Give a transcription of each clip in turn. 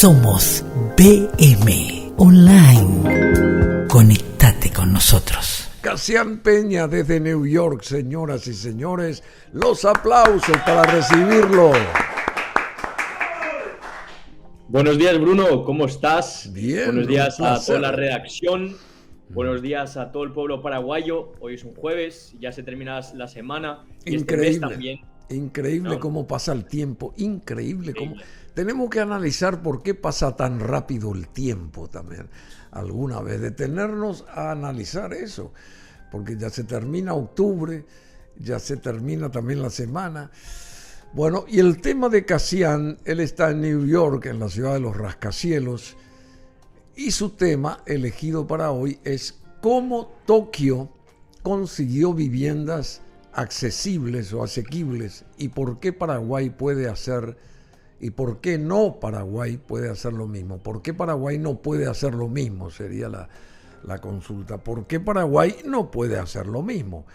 Somos BM Online. Conectate con nosotros. Casian Peña desde New York, señoras y señores. Los aplausos para recibirlo. Buenos días, Bruno, ¿cómo estás? Bien. Buenos días a toda la redacción. Buenos días a todo el pueblo paraguayo. Hoy es un jueves, ya se termina la semana. Y increíble, este mes también. Increíble, ¿no? Cómo pasa el tiempo. Increíble cómo... Tenemos que analizar por qué pasa tan rápido el tiempo también. Alguna vez detenernos a analizar eso. Porque ya se termina octubre, ya se termina también la semana. Bueno, y el tema de Casian, él está en New York, en la ciudad de los rascacielos, y su tema elegido para hoy es cómo Tokio consiguió viviendas accesibles o asequibles y por qué Paraguay puede hacer y por qué no Paraguay puede hacer lo mismo. ¿Por qué Paraguay no puede hacer lo mismo? Sería la consulta. ¿Por qué Paraguay no puede hacer lo mismo?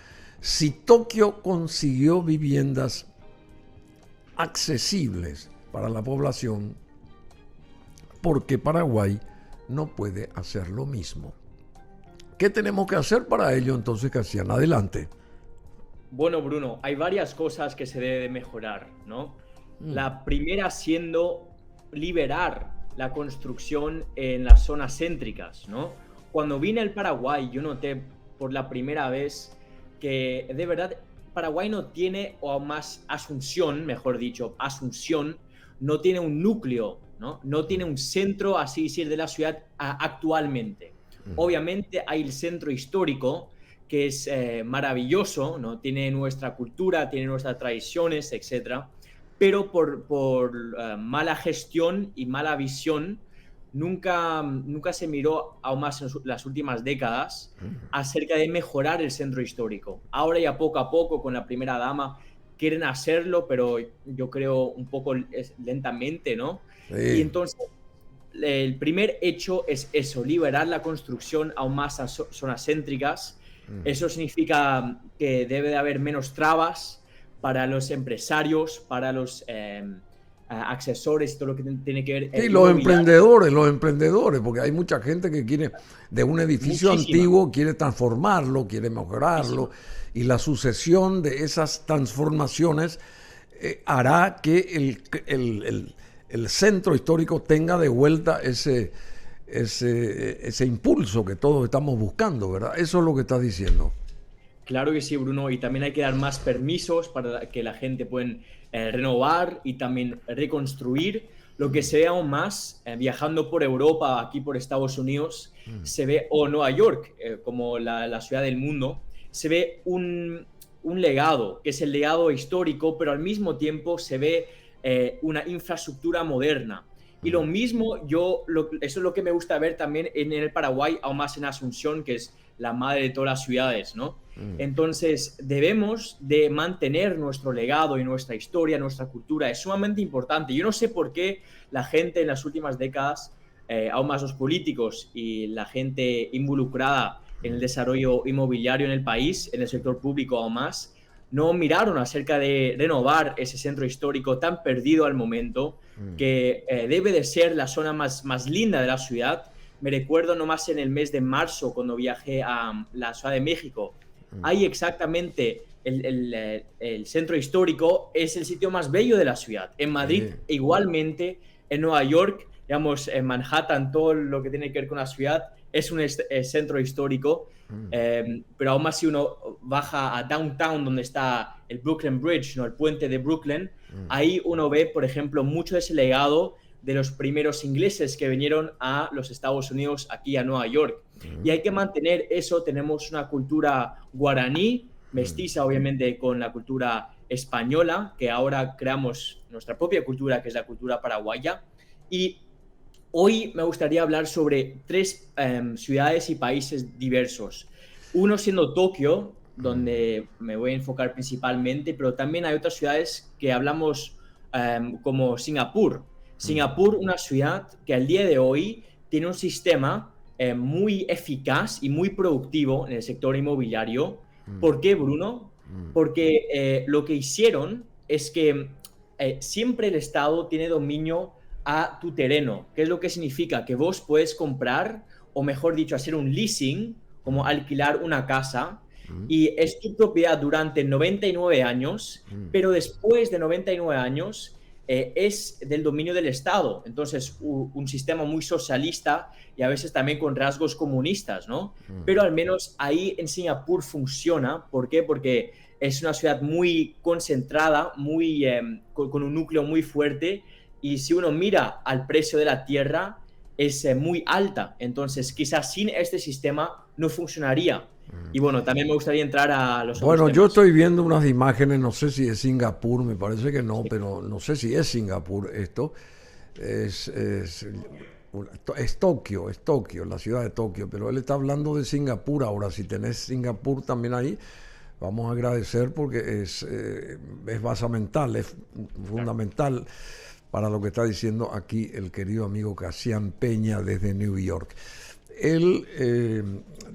Si Tokio consiguió viviendas accesibles para la población, ¿por qué Paraguay no puede hacer lo mismo? ¿Qué tenemos que hacer para ello entonces, Casian? Adelante. Bueno, Bruno, hay varias cosas que se debe de mejorar, ¿no? La primera siendo liberar la construcción en las zonas céntricas, ¿no? Cuando vine al Paraguay, yo noté por la primera vez que de verdad Paraguay no tiene, o más Asunción, mejor dicho, Asunción no tiene un núcleo, ¿no? No tiene un centro, así decir, de la ciudad actualmente. Obviamente hay el centro histórico, que es maravilloso, ¿no? Tiene nuestra cultura, tiene nuestras tradiciones, etc. Pero por mala gestión y mala visión, nunca se miró, aún más en las últimas décadas, acerca de mejorar el centro histórico. Ahora ya poco a poco, con la primera dama, quieren hacerlo, pero yo creo un poco lentamente, ¿no? Sí. Y entonces, el primer hecho es eso, liberar la construcción aún más a zonas céntricas. Eso significa que debe de haber menos trabas para los empresarios, para los accesorios, todo lo que tiene que ver. Sí, los emprendedores, porque hay mucha gente que quiere, de un edificio antiguo, quiere transformarlo, quiere mejorarlo, y la sucesión de esas transformaciones hará que el centro histórico tenga de vuelta ese impulso que todos estamos buscando, ¿verdad? Eso es lo que estás diciendo. Claro que sí, Bruno, y también hay que dar más permisos para que la gente pueda renovar y también reconstruir. Lo que se ve aún más viajando por Europa, aquí por Estados Unidos, se ve, o Nueva York, como la ciudad del mundo, se ve un legado, que es el legado histórico, pero al mismo tiempo se ve una infraestructura moderna. Y lo mismo, eso es lo que me gusta ver también en el Paraguay, aún más en Asunción, que es la madre de todas las ciudades, ¿no? Entonces, debemos de mantener nuestro legado y nuestra historia, nuestra cultura. Es sumamente importante. Yo no sé por qué la gente en las últimas décadas, aún más los políticos y la gente involucrada en el desarrollo inmobiliario en el país, en el sector público aún más, no miraron acerca de renovar ese centro histórico tan perdido al momento, que debe de ser la zona más linda de la ciudad. Me recuerdo nomás en el mes de marzo, cuando viajé a la Ciudad de México. Ahí exactamente el centro histórico es el sitio más bello de la ciudad. En Madrid igualmente, en Nueva York, digamos, en Manhattan, todo lo que tiene que ver con la ciudad es un centro histórico. Pero aún más si uno baja a Downtown, donde está el Brooklyn Bridge, ¿no? El puente de Brooklyn, ahí uno ve, por ejemplo, mucho de ese legado de los primeros ingleses que vinieron a los Estados Unidos, aquí a Nueva York. Y hay que mantener eso. Tenemos una cultura guaraní, mestiza obviamente con la cultura española, que ahora creamos nuestra propia cultura, que es la cultura paraguaya. Y hoy me gustaría hablar sobre tres ciudades y países diversos. Uno siendo Tokio, donde me voy a enfocar principalmente, pero también hay otras ciudades que hablamos como Singapur. Singapur, una ciudad que al día de hoy tiene un sistema muy eficaz y muy productivo en el sector inmobiliario. ¿Por qué, Bruno? Porque lo que hicieron es que siempre el Estado tiene dominio a tu terreno. ¿Qué es lo que significa? Que vos puedes comprar, o mejor dicho, hacer un leasing, como alquilar una casa, y es tu propiedad durante 99 años, pero después de 99 años es del dominio del Estado. Entonces, un sistema muy socialista y a veces también con rasgos comunistas, ¿no? Pero al menos ahí en Singapur funciona. ¿Por qué? Porque es una ciudad muy concentrada, con un núcleo muy fuerte, y si uno mira al precio de la tierra, es muy alta. Entonces, quizás sin este sistema no funcionaría. Y bueno, también me gustaría entrar a los otros Bueno, yo temas. estoy viendo unas imágenes, no sé si es Singapur, me parece que no, pero no sé si es Singapur esto. Es, es, es Tokio, la ciudad de Tokio, pero él está hablando de Singapur ahora. Si tenés Singapur también ahí, vamos a agradecer porque es basamental, es fundamental para lo que está diciendo aquí el querido amigo Casian Peña desde New York. Él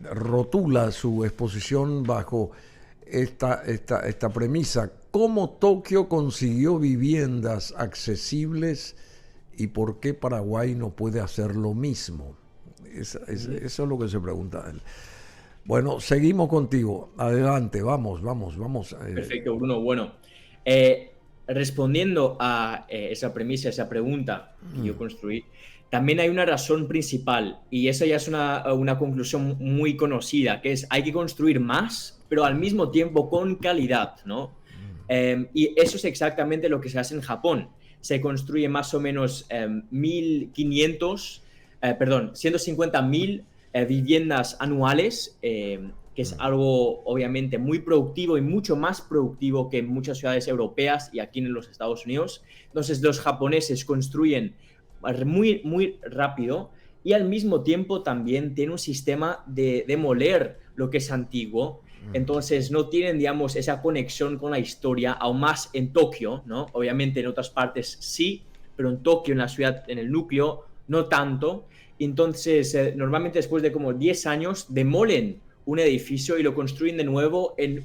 rotula su exposición bajo esta premisa: ¿cómo Tokio consiguió viviendas accesibles y por qué Paraguay no puede hacer lo mismo? Eso es lo que se pregunta él. Bueno, seguimos contigo. Adelante, vamos. Perfecto, Bruno. Bueno, respondiendo a esa premisa, esa pregunta que yo construí, también hay una razón principal, y esa ya es una conclusión muy conocida, que es: hay que construir más, pero al mismo tiempo con calidad, ¿no? Y eso es exactamente lo que se hace en Japón. Se construye más o menos 150.000 viviendas anuales, que es algo obviamente muy productivo y mucho más productivo que en muchas ciudades europeas y aquí en los Estados Unidos. Entonces los japoneses construyen muy, muy rápido, y al mismo tiempo también tiene un sistema de demoler lo que es antiguo. Entonces no tienen, digamos, esa conexión con la historia, aún más en Tokio, ¿no? Obviamente en otras partes sí, pero en Tokio, en la ciudad, en el núcleo, no tanto. Entonces, normalmente después de como 10 años, demolen un edificio y lo construyen de nuevo en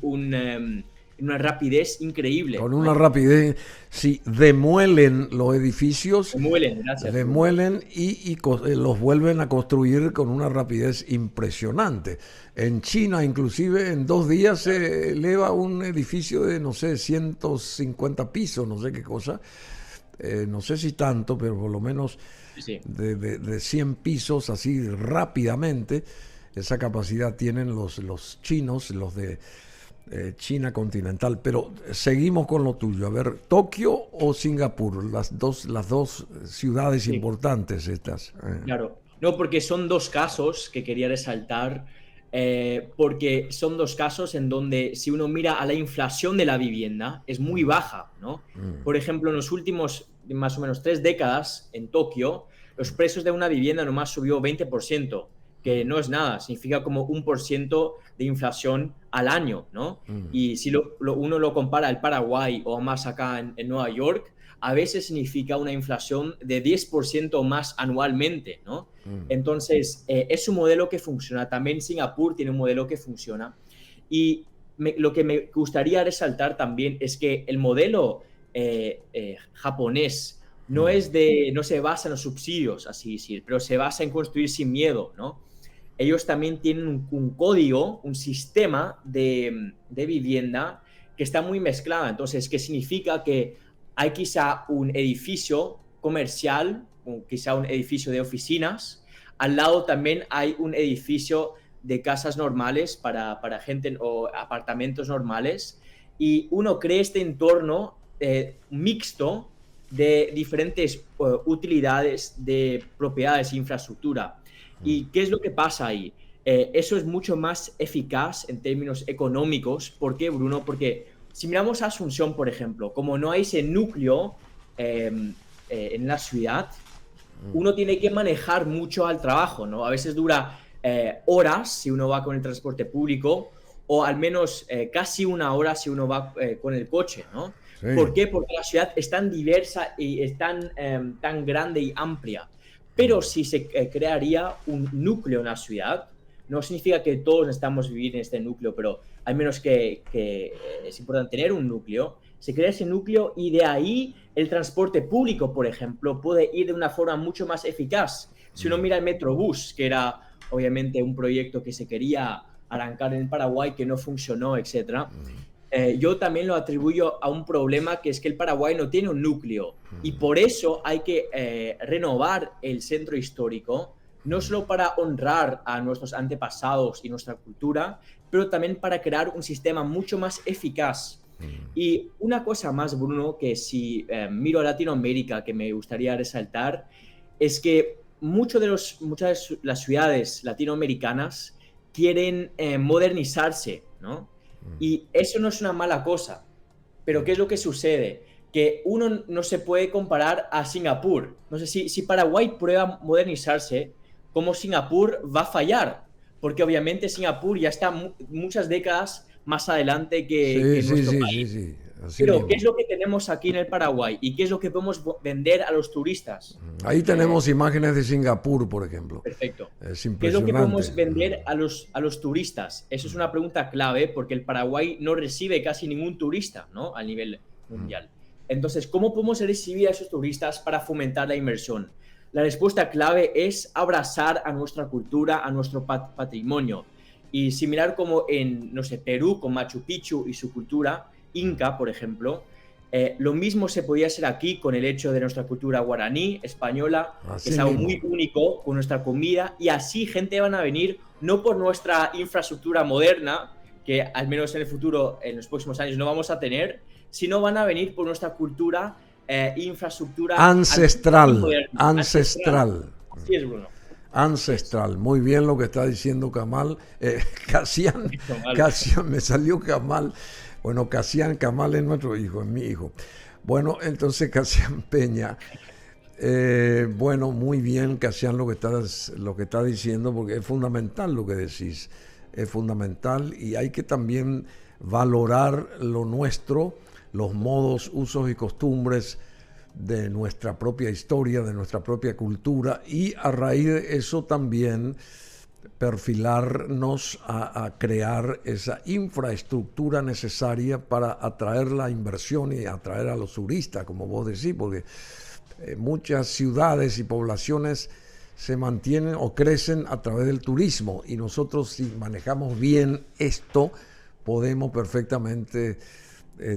una rapidez increíble, Con ¿no? una rapidez, si demuelen los edificios, Demuelen, gracias. demuelen y los vuelven a construir con una rapidez impresionante. En China, inclusive, en 2 días se eleva un edificio de, no sé, 150 pisos, no sé qué cosa. No sé si tanto, pero por lo menos Sí. de 100 pisos, así rápidamente. Esa capacidad tienen los chinos, los de China continental. Pero seguimos con lo tuyo. A ver, ¿Tokio o Singapur? Las dos ciudades importantes estas. Claro, no, porque son dos casos que quería resaltar, porque son dos casos en donde, si uno mira a la inflación de la vivienda, es muy baja, ¿no? Por ejemplo, en los últimos más o menos 3 décadas en Tokio, los precios de una vivienda nomás subió 20%, que no es nada, significa como 1% de inflación al año, ¿no? Y si uno lo compara al Paraguay o más acá en Nueva York, a veces significa una inflación de 10% más anualmente, ¿no? Entonces, es un modelo que funciona. También Singapur tiene un modelo que funciona. Y lo que me gustaría resaltar también es que el modelo japonés no se basa en los subsidios, así decir, pero se basa en construir sin miedo, ¿no? Ellos también tienen un código, un sistema de vivienda que está muy mezclada. Entonces, ¿qué significa? Que hay quizá un edificio comercial, quizá un edificio de oficinas. Al lado también hay un edificio de casas normales para gente, o apartamentos normales. Y uno crea este entorno mixto de diferentes utilidades de propiedades e infraestructura. ¿Y qué es lo que pasa ahí? Eso es mucho más eficaz en términos económicos. ¿Por qué, Bruno? Porque si miramos a Asunción, por ejemplo, como no hay ese núcleo en la ciudad, uno tiene que manejar mucho al trabajo, ¿no? A veces dura horas si uno va con el transporte público, o al menos casi 1 hora si uno va con el coche, ¿no? Sí. ¿Por qué? Porque la ciudad es tan diversa y es tan grande y amplia. Pero si se crearía un núcleo en la ciudad, no significa que todos necesitamos vivir en este núcleo, pero al menos que es importante tener un núcleo. se crea ese núcleo y de ahí el transporte público, por ejemplo, puede ir de una forma mucho más eficaz. Si uno mira el Metrobús, que era obviamente un proyecto que se quería arrancar en Paraguay, que no funcionó, etc. Yo también lo atribuyo a un problema, que es que el Paraguay no tiene un núcleo y por eso hay que renovar el centro histórico, no solo para honrar a nuestros antepasados y nuestra cultura, pero también para crear un sistema mucho más eficaz. Y una cosa más, Bruno, que si miro a Latinoamérica, que me gustaría resaltar, es que muchas de las ciudades latinoamericanas quieren modernizarse, ¿no? Y eso no es una mala cosa. Pero ¿qué es lo que sucede? Que uno no se puede comparar a Singapur. No sé si Paraguay prueba modernizarse, como Singapur va a fallar. Porque obviamente Singapur ya está muchas décadas más adelante que nuestro país. Sí. Así Pero, mismo. ¿qué es lo que tenemos aquí en el Paraguay? ¿Y qué es lo que podemos vender a los turistas? Ahí tenemos imágenes de Singapur, por ejemplo. Perfecto. Es ¿Qué es lo que podemos impresionante. vender a los turistas? Eso es una pregunta clave porque el Paraguay no recibe casi ningún turista, ¿no? A nivel mundial. Entonces, ¿cómo podemos recibir a esos turistas para fomentar la inversión? La respuesta clave es abrazar a nuestra cultura, a nuestro patrimonio. Y similar como en, no sé, Perú con Machu Picchu y su cultura inca, por ejemplo, lo mismo se podía hacer aquí con el hecho de nuestra cultura guaraní, española, Así que es algo mismo. muy único con nuestra comida, y así gente van a venir no por nuestra infraestructura moderna, que al menos en el futuro, en los próximos años no vamos a tener, sino van a venir por nuestra cultura, infraestructura Ancestral. ancestral. Así es, Bruno. Ancestral. Muy bien lo que está diciendo Kamal. Casian, me salió Kamal. Bueno, Kamal es nuestro hijo, es mi hijo. Bueno, entonces Casian Peña. Bueno, muy bien, Casian, lo que está diciendo, porque es fundamental lo que decís. Es fundamental y hay que también valorar lo nuestro, los modos, usos y costumbres de nuestra propia historia, de nuestra propia cultura, y a raíz de eso también perfilarnos a crear esa infraestructura necesaria para atraer la inversión y atraer a los turistas, como vos decís, porque muchas ciudades y poblaciones se mantienen o crecen a través del turismo, y nosotros, si manejamos bien esto, podemos perfectamente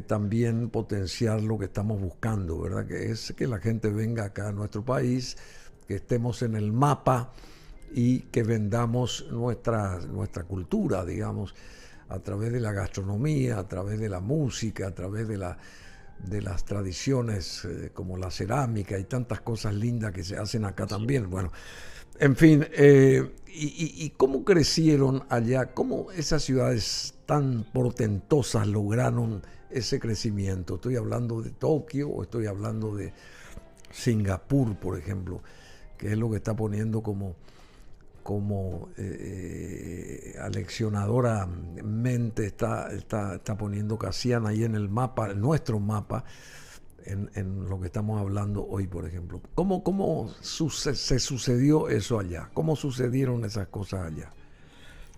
también potenciar lo que estamos buscando, ¿verdad? Que es que la gente venga acá a nuestro país, que estemos en el mapa y que vendamos nuestra cultura, digamos, a través de la gastronomía, a través de la música, a través de las tradiciones como la cerámica y tantas cosas lindas que se hacen acá también. Bueno, en fin, ¿y cómo crecieron allá? ¿Cómo esas ciudades tan portentosas lograron ese crecimiento? Estoy hablando de Tokio o estoy hablando de Singapur, por ejemplo, que es lo que está poniendo como aleccionadoramente está poniendo Casian ahí en el mapa, en nuestro mapa, en lo que estamos hablando hoy, por ejemplo. ¿Cómo se sucedió eso allá? ¿Cómo sucedieron esas cosas allá?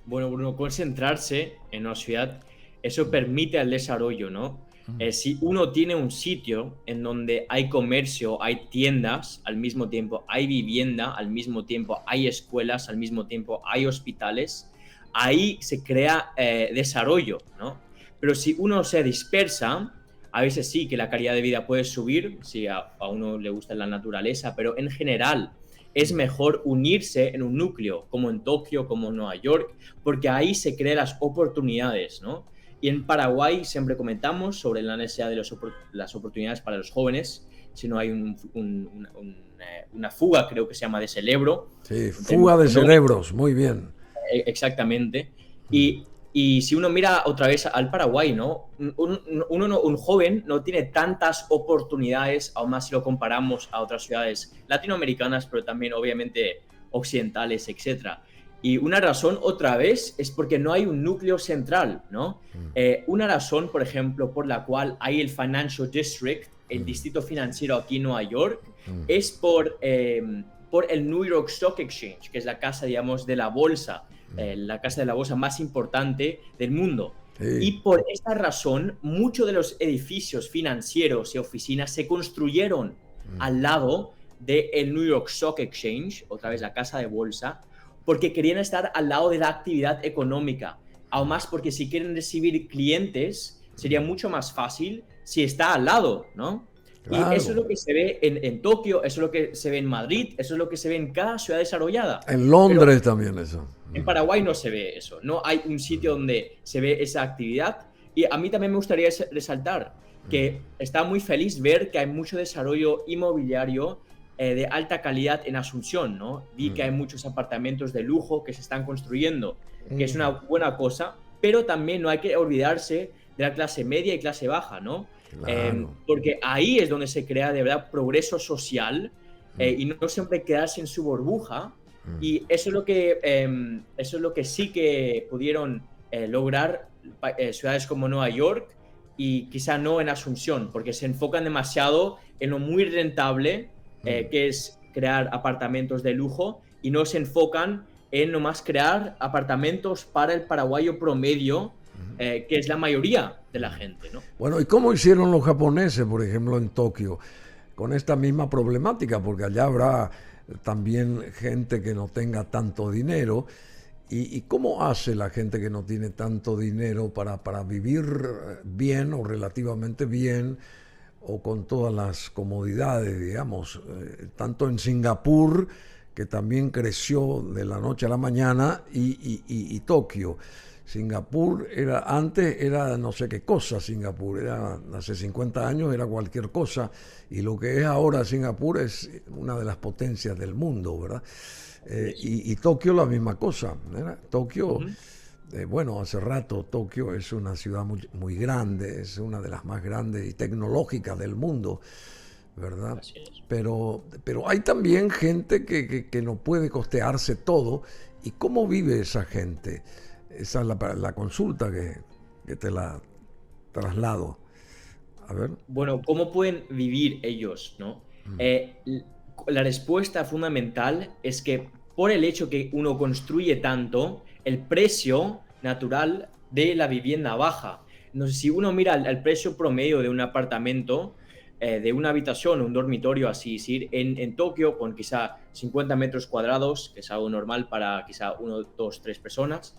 Bueno, Bruno, concentrarse en una ciudad, eso permite el desarrollo, ¿no? Si uno tiene un sitio en donde hay comercio, hay tiendas, al mismo tiempo hay vivienda, al mismo tiempo hay escuelas, al mismo tiempo hay hospitales, ahí se crea desarrollo, ¿no? Pero si uno se dispersa, a veces sí que la calidad de vida puede subir, si a uno le gusta la naturaleza, pero en general es mejor unirse en un núcleo, como en Tokio, como en Nueva York, porque ahí se crean las oportunidades, ¿no? Y en Paraguay siempre comentamos sobre la necesidad de las oportunidades para los jóvenes, si no hay una fuga, creo que se llama, de cerebro. Sí, fuga de cerebros, muy bien. Exactamente. Y si uno mira otra vez al Paraguay, ¿no? Un joven no tiene tantas oportunidades, aún más si lo comparamos a otras ciudades latinoamericanas, pero también obviamente occidentales, etcétera. Y una razón, otra vez, es porque no hay un núcleo central, ¿no? Una razón, por ejemplo, por la cual hay el Financial District, el distrito financiero aquí en Nueva York, es por el New York Stock Exchange, que es la casa, digamos, de la bolsa, la casa de la bolsa más importante del mundo. Y Sí. por esta razón, muchos de los edificios financieros y oficinas se construyeron al lado del New York Stock Exchange, otra vez la casa de bolsa, porque querían estar al lado de la actividad económica. Aún más porque si quieren recibir clientes, sería mucho más fácil si está al lado, ¿no? Y eso es Claro. lo que se ve en Tokio, eso es lo que se ve en Madrid, eso es lo que se ve en cada ciudad desarrollada. En Pero Londres también eso. en Paraguay no se ve eso, no hay un sitio donde se ve esa actividad. Y a mí también me gustaría resaltar que está muy feliz ver que hay mucho desarrollo inmobiliario de alta calidad en Asunción, ¿no? Vi que hay muchos apartamentos de lujo que se están construyendo, que es una buena cosa, pero también no hay que olvidarse de la clase media y clase baja, ¿no? Claro. Porque ahí es donde se crea de verdad progreso social y no siempre quedarse en su burbuja. Y eso es lo que sí que pudieron lograr ciudades como Nueva York y quizá no en Asunción, porque se enfocan demasiado en lo muy rentable, que es crear apartamentos de lujo, y no se enfocan en nomás crear apartamentos para el paraguayo promedio, que es la mayoría de la gente, ¿no? Bueno, ¿y cómo hicieron los japoneses, por ejemplo, en Tokio, con esta misma problemática? Porque allá habrá también gente que no tenga tanto dinero. ¿Y cómo hace la gente que no tiene tanto dinero para vivir bien o relativamente bien o con todas las comodidades, digamos? Tanto en Singapur, que también creció de la noche a la mañana, y Tokio. Singapur antes era no sé qué cosa. Singapur era, hace 50 años era cualquier cosa, y lo que es ahora Singapur es una de las potencias del mundo, ¿verdad? Y Tokio la misma cosa, ¿verdad? Tokio, bueno, hace rato Tokio es una ciudad muy grande, es una de las más grandes y tecnológicas del mundo, ¿verdad? Así es. Pero hay también gente que no puede costearse todo. ¿Y cómo vive esa gente? Esa es la consulta que te la traslado. A ver. Bueno, ¿cómo pueden vivir ellos, no? La respuesta fundamental es que por el hecho que uno construye tanto, el precio natural de la vivienda baja. Entonces, si uno mira el precio promedio de un apartamento, de una habitación, un dormitorio, así decir, en Tokio, con quizá 50 metros cuadrados, que es algo normal para quizá 1, 2, 3 personas,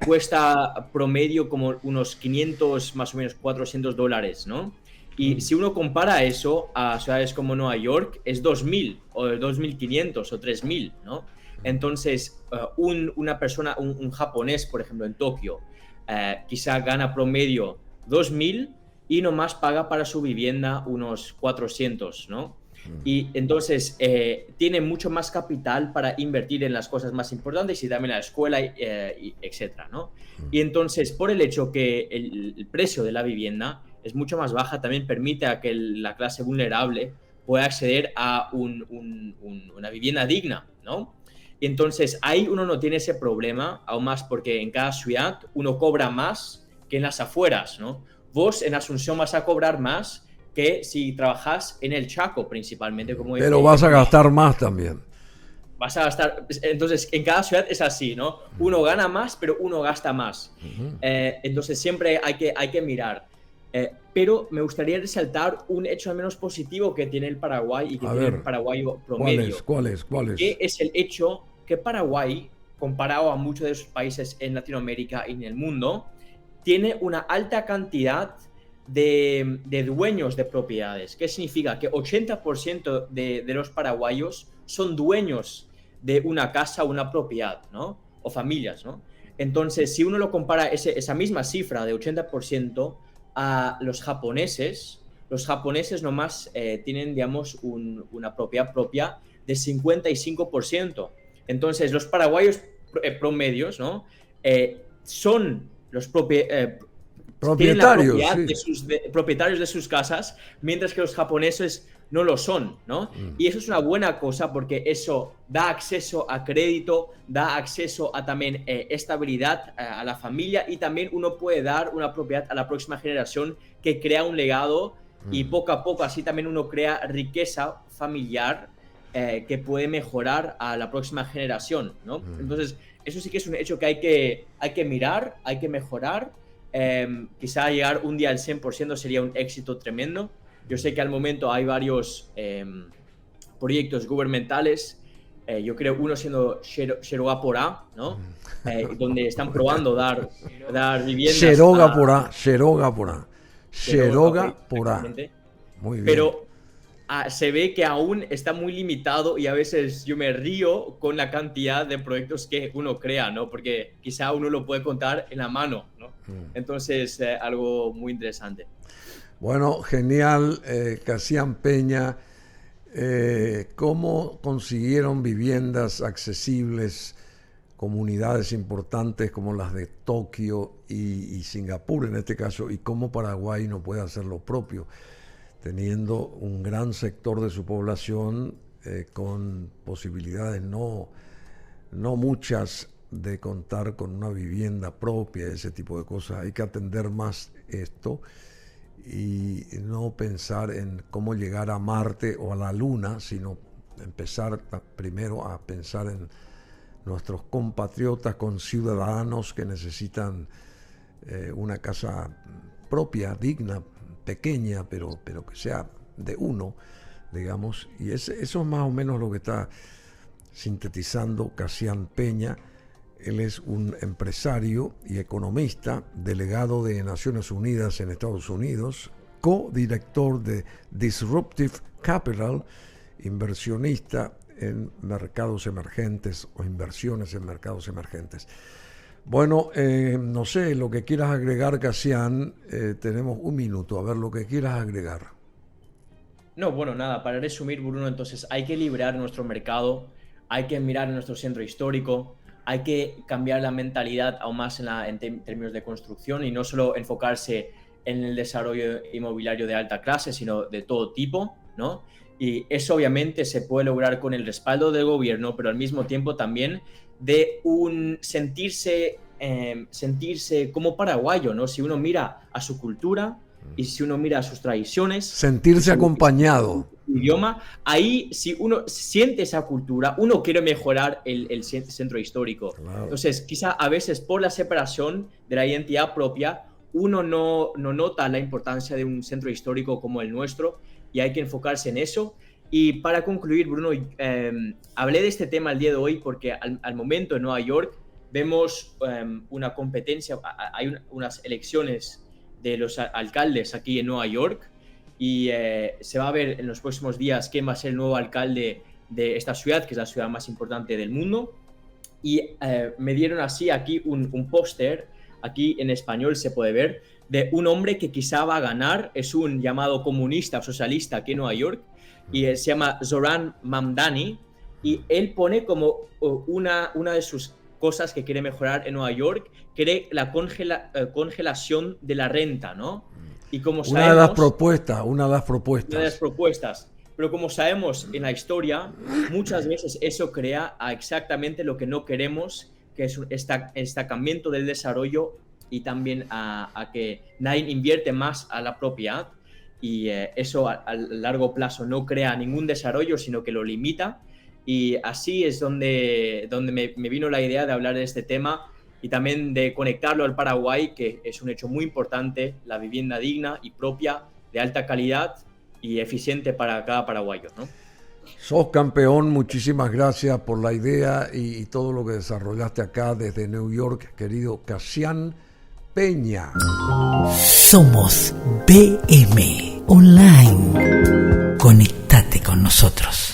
cuesta promedio como unos 500, más o menos $400, ¿no? Y si uno compara eso a ciudades como Nueva York, es 2.000 o 2.500 o 3.000, ¿no? Entonces, una persona, un japonés, por ejemplo, en Tokio, quizá gana promedio 2.000 y nomás paga para su vivienda unos 400, ¿no? Y entonces tiene mucho más capital para invertir en las cosas más importantes y también en la escuela, etcétera, ¿no? Y entonces, por el hecho que el precio de la vivienda es mucho más baja, también permite a que la clase vulnerable pueda acceder a una vivienda digna, ¿no? Y entonces ahí uno no tiene ese problema, aún más porque en cada ciudad uno cobra más que en las afueras, ¿no? Vos en Asunción vas a cobrar más que si trabajas en el Chaco principalmente. Pero vas a gastar más también. Vas a gastar, entonces en cada ciudad es así, ¿no? Uno gana más, pero uno gasta más. Entonces siempre hay que mirar. Pero me gustaría resaltar un hecho al menos positivo que tiene el Paraguay y que A tiene ver, el paraguayo promedio. ¿cuál es? Que es el hecho que Paraguay, comparado a muchos de esos países en Latinoamérica y en el mundo, tiene una alta cantidad de dueños de propiedades. ¿Qué significa? Que 80% de los paraguayos son dueños de una casa o una propiedad, ¿no? O familias, ¿no? Entonces, si uno lo compara esa misma cifra de 80% a los japoneses nomás tienen, digamos, una propiedad propia de 55%. Entonces, los paraguayos promedios, ¿no? Son los tienen la propiedad propietarios de sus casas, mientras que los japoneses no lo son, ¿no? Y eso es una buena cosa porque eso da acceso a crédito, da acceso a también estabilidad a la familia, y también uno puede dar una propiedad a la próxima generación que crea un legado, y poco a poco así también uno crea riqueza familiar que puede mejorar a la próxima generación, ¿no? Entonces, eso sí que es un hecho que hay que mirar, hay que mejorar. quizá llegar un día al 100% sería un éxito tremendo. Yo sé que al momento hay varios proyectos gubernamentales, yo creo uno siendo Xeroga Porá, ¿no? Donde están probando dar viviendas. Xeroga Porá. Muy bien. Pero se ve que aún está muy limitado y a veces yo me río con la cantidad de proyectos que uno crea, ¿no? Porque quizá uno lo puede contar en la mano, ¿no? Entonces, algo muy interesante. Bueno, genial, Cassián Peña. ¿Cómo consiguieron viviendas accesibles, comunidades importantes como las de Tokio y Singapur en este caso, y cómo Paraguay no puede hacer lo propio, teniendo un gran sector de su población con posibilidades no muchas de contar con una vivienda propia, ese tipo de cosas? Hay que atender más esto y no pensar en cómo llegar a Marte o a la Luna, sino empezar primero a pensar en nuestros compatriotas, conciudadanos que necesitan una casa propia, digna, pequeña, pero que sea de uno, digamos. Y eso es más o menos lo que está sintetizando Cassián Peña. Él es un empresario y economista, delegado de Naciones Unidas en Estados Unidos, codirector de Disruptive Capital, inversionista en mercados emergentes o inversiones en mercados emergentes. Bueno, no sé, lo que quieras agregar, Cassián, tenemos un minuto, a ver lo que quieras agregar. No, bueno, nada, para resumir, Bruno, entonces hay que liberar nuestro mercado, hay que mirar nuestro centro histórico, hay que cambiar la mentalidad aún más en términos de construcción y no solo enfocarse en el desarrollo inmobiliario de alta clase, sino de todo tipo, ¿no? Y eso obviamente se puede lograr con el respaldo del gobierno, pero al mismo tiempo también de sentirse como paraguayo, ¿no? Si uno mira a su cultura y si uno mira a sus tradiciones, sentirse acompañado, idioma, ahí si uno siente esa cultura, uno quiere mejorar el centro histórico. Claro. Entonces, quizá a veces por la separación de la identidad propia, uno no nota la importancia de un centro histórico como el nuestro y hay que enfocarse en eso. Y para concluir, Bruno, hablé de este tema el día de hoy porque al momento en Nueva York vemos una competencia, hay unas elecciones de los alcaldes aquí en Nueva York y se va a ver en los próximos días quién va a ser el nuevo alcalde de esta ciudad, que es la ciudad más importante del mundo. Y me dieron así aquí un póster, aquí en español se puede ver, de un hombre que quizá va a ganar, es un llamado comunista o socialista aquí en Nueva York, y se llama Zoran Mamdani, y él pone como una de sus cosas que quiere mejorar en Nueva York, quiere la congelación de la renta, ¿no? Y como sabemos, una de las propuestas. Pero como sabemos en la historia, muchas veces eso crea exactamente lo que no queremos, que es un estancamiento del desarrollo y también a que nadie invierte más a la propiedad. Y eso a largo plazo no crea ningún desarrollo, sino que lo limita. Y así es donde me vino la idea de hablar de este tema y también de conectarlo al Paraguay, que es un hecho muy importante, la vivienda digna y propia, de alta calidad y eficiente para cada paraguayo, ¿no? Sos campeón, muchísimas gracias por la idea y todo lo que desarrollaste acá desde New York, querido Cassián Peña. Somos BM Online. Conectate con nosotros.